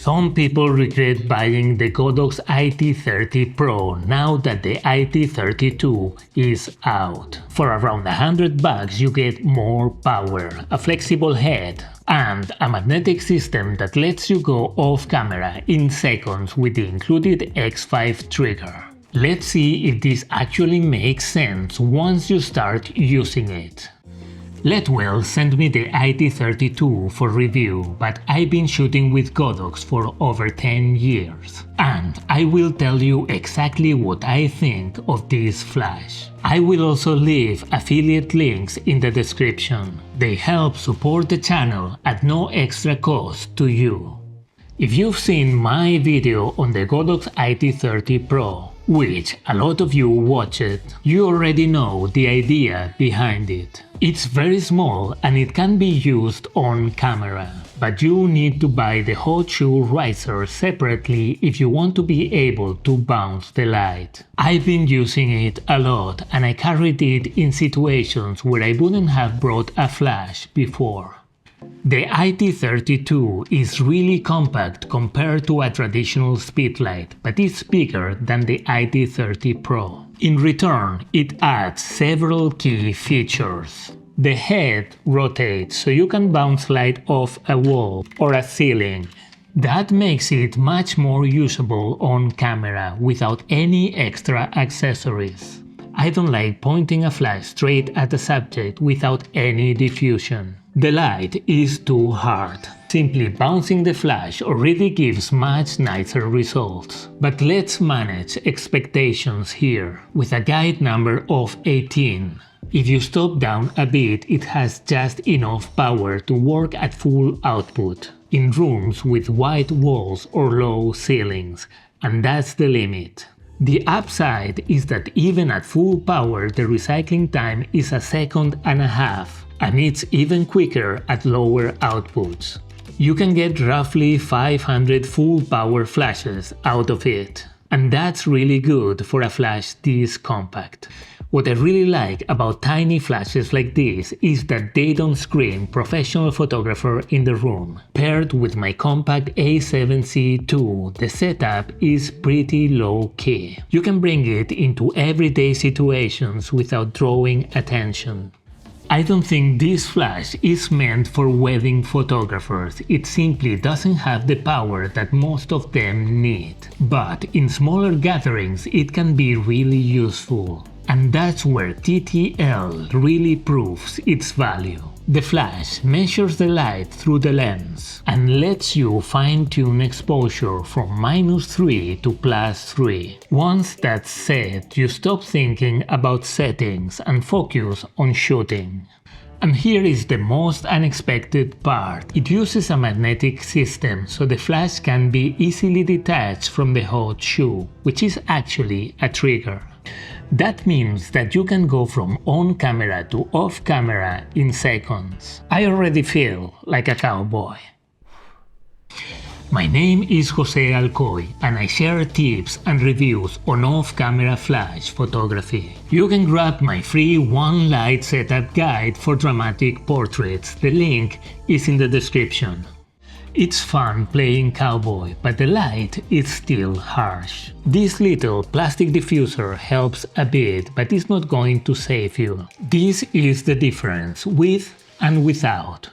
Some people regret buying the Godox IT30 Pro now that the IT32 is out. For around $100 you get more power, a flexible head, and a magnetic system that lets you go off camera in seconds with the included X5 trigger. Let's see if this actually makes sense once you start using it. Letwell sent me the IT32 for review, but I've been shooting with Godox for over 10 years. And I will tell you exactly what I think of this flash. I will also leave affiliate links in the description. They help support the channel at no extra cost to you. If you've seen my video on the Godox IT30 Pro, which a lot of you watched, you already know the idea behind it. It's very small and it can be used on camera, but you need to buy the hot shoe riser separately if you want to be able to bounce the light. I've been using it a lot and I carried it in situations where I wouldn't have brought a flash before. The IT32 is really compact compared to a traditional speedlight, but it's bigger than the IT30 Pro. In return, it adds several key features. The head rotates so you can bounce light off a wall or a ceiling. That makes it much more usable on camera without any extra accessories. I don't like pointing a flash straight at a subject without any diffusion. The light is too hard. Simply bouncing the flash already gives much nicer results. But let's manage expectations here with a guide number of 18. If you stop down a bit, it has just enough power to work at full output in rooms with white walls or low ceilings, and that's the limit. The upside is that even at full power the recycling time is a second and a half, and it's even quicker at lower outputs. You can get roughly 500 full power flashes out of it, and that's really good for a flash this compact. What I really like about tiny flashes like this is that they don't scream professional photographer in the room. Paired with my compact A7C II, the setup is pretty low-key. You can bring it into everyday situations without drawing attention. I don't think this flash is meant for wedding photographers, it simply doesn't have the power that most of them need. But in smaller gatherings it can be really useful. And that's where TTL really proves its value. The flash measures the light through the lens and lets you fine-tune exposure from -3 to +3. Once that's set, you stop thinking about settings and focus on shooting. And here is the most unexpected part. It uses a magnetic system, so the flash can be easily detached from the hot shoe, which is actually a trigger. That means that you can go from on camera to off camera in seconds. I already feel like a cowboy. My name is Jose Alcoy and I share tips and reviews on off-camera flash photography. You can grab my free one light setup guide for dramatic portraits. The link is in the description. It's fun playing cowboy, but the light is still harsh. This little plastic diffuser helps a bit, but it's not going to save you. This is the difference with and without.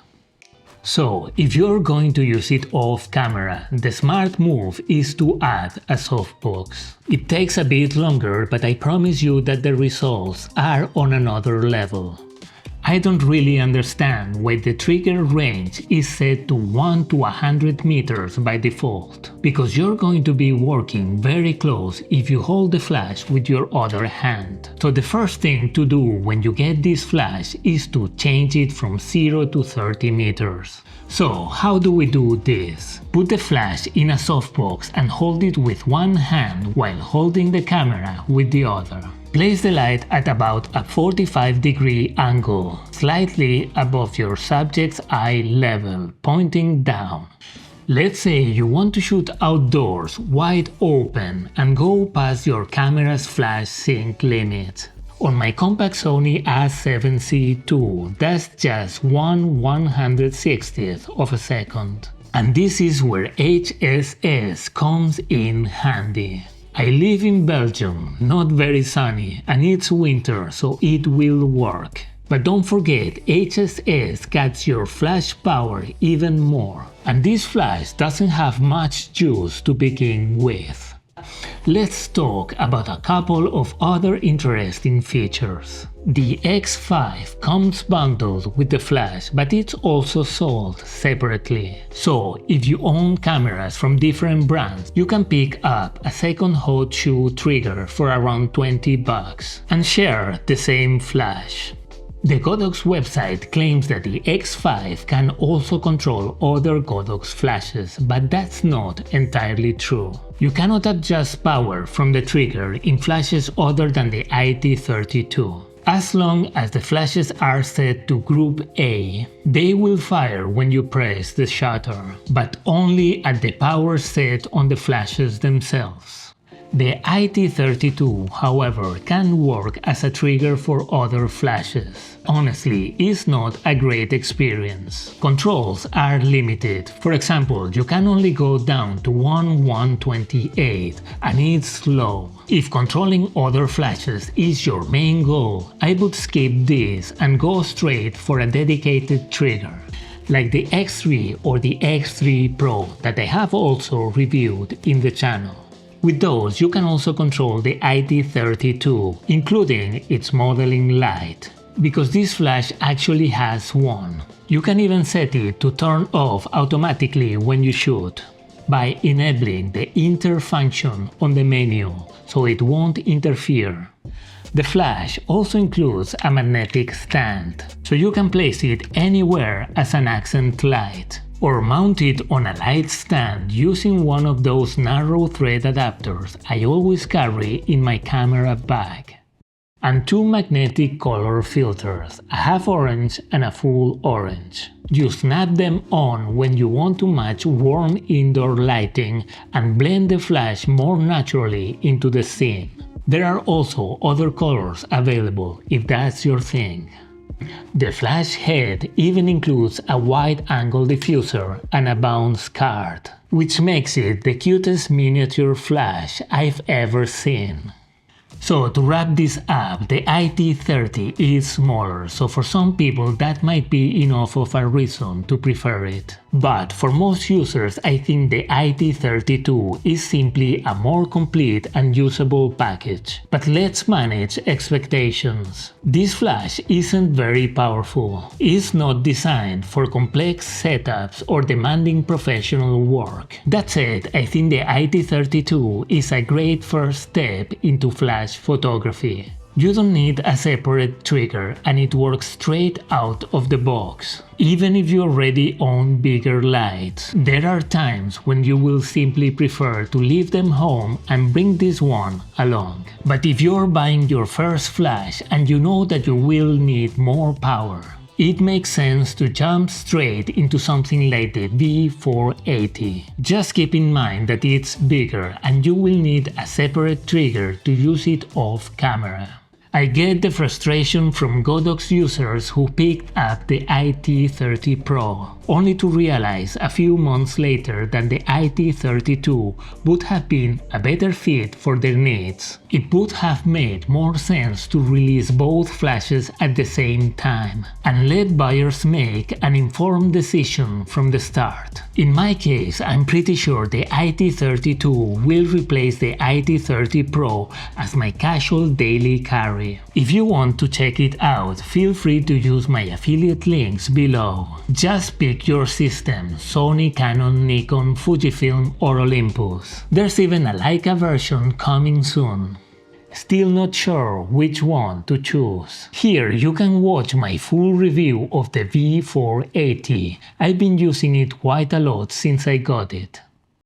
So, if you're going to use it off camera, the smart move is to add a softbox. It takes a bit longer, but I promise you that the results are on another level. I don't really understand why the trigger range is set to 1 to 100 meters by default, because you're going to be working very close if you hold the flash with your other hand. So the first thing to do when you get this flash is to change it from 0 to 30 meters. So how do we do this? Put the flash in a softbox and hold it with one hand while holding the camera with the other. Place the light at about a 45-degree angle, slightly above your subject's eye level, pointing down. Let's say you want to shoot outdoors, wide open, and go past your camera's flash sync limit. On my compact Sony A7C II, that's just 1/160th of a second. And this is where HSS comes in handy. I live in Belgium, not very sunny, and it's winter, so it will work. But don't forget, HSS cuts your flash power even more. And this flash doesn't have much juice to begin with. Let's talk about a couple of other interesting features. The X5 comes bundled with the flash, but it's also sold separately. So if you own cameras from different brands, you can pick up a second hot shoe trigger for around $20 and share the same flash. The Godox website claims that the X5 can also control other Godox flashes, but that's not entirely true. You cannot adjust power from the trigger in flashes other than the IT32. As long as the flashes are set to Group A, they will fire when you press the shutter, but only at the power set on the flashes themselves. The IT32, however, can work as a trigger for other flashes. Honestly, it's not a great experience. Controls are limited. For example, you can only go down to 1/128 and it's slow. If controlling other flashes is your main goal, I would skip this and go straight for a dedicated trigger, like the X3 or the X3 Pro that I have also reviewed in the channel. With those, you can also control the IT32, including its modeling light, because this flash actually has one. You can even set it to turn off automatically when you shoot, by enabling the Inter function on the menu, so it won't interfere. The flash also includes a magnetic stand, so you can place it anywhere as an accent light, or mount it on a light stand using one of those narrow thread adapters I always carry in my camera bag. And two magnetic color filters, a half orange and a full orange. You snap them on when you want to match warm indoor lighting and blend the flash more naturally into the scene. There are also other colors available if that's your thing. The flash head even includes a wide-angle diffuser and a bounce card, which makes it the cutest miniature flash I've ever seen. So to wrap this up, the IT30 is smaller, so for some people that might be enough of a reason to prefer it. But for most users, I think the IT32 is simply a more complete and usable package. But let's manage expectations. This flash isn't very powerful. It's not designed for complex setups or demanding professional work. That said, I think the IT32 is a great first step into flash photography. You don't need a separate trigger and it works straight out of the box. Even if you already own bigger lights, there are times when you will simply prefer to leave them home and bring this one along. But if you're buying your first flash and you know that you will need more power, it makes sense to jump straight into something like the V480. Just keep in mind that it's bigger and you will need a separate trigger to use it off camera. I get the frustration from Godox users who picked up the IT30 Pro, only to realize a few months later that the IT32 would have been a better fit for their needs. It would have made more sense to release both flashes at the same time, and let buyers make an informed decision from the start. In my case, I'm pretty sure the IT32 will replace the IT30 Pro as my casual daily carry. If you want to check it out, feel free to use my affiliate links below. Just pick your system: Sony, Canon, Nikon, Fujifilm or Olympus. There's even a Leica version coming soon. Still not sure which one to choose? Here you can watch my full review of the V480. I've been using it quite a lot since I got it.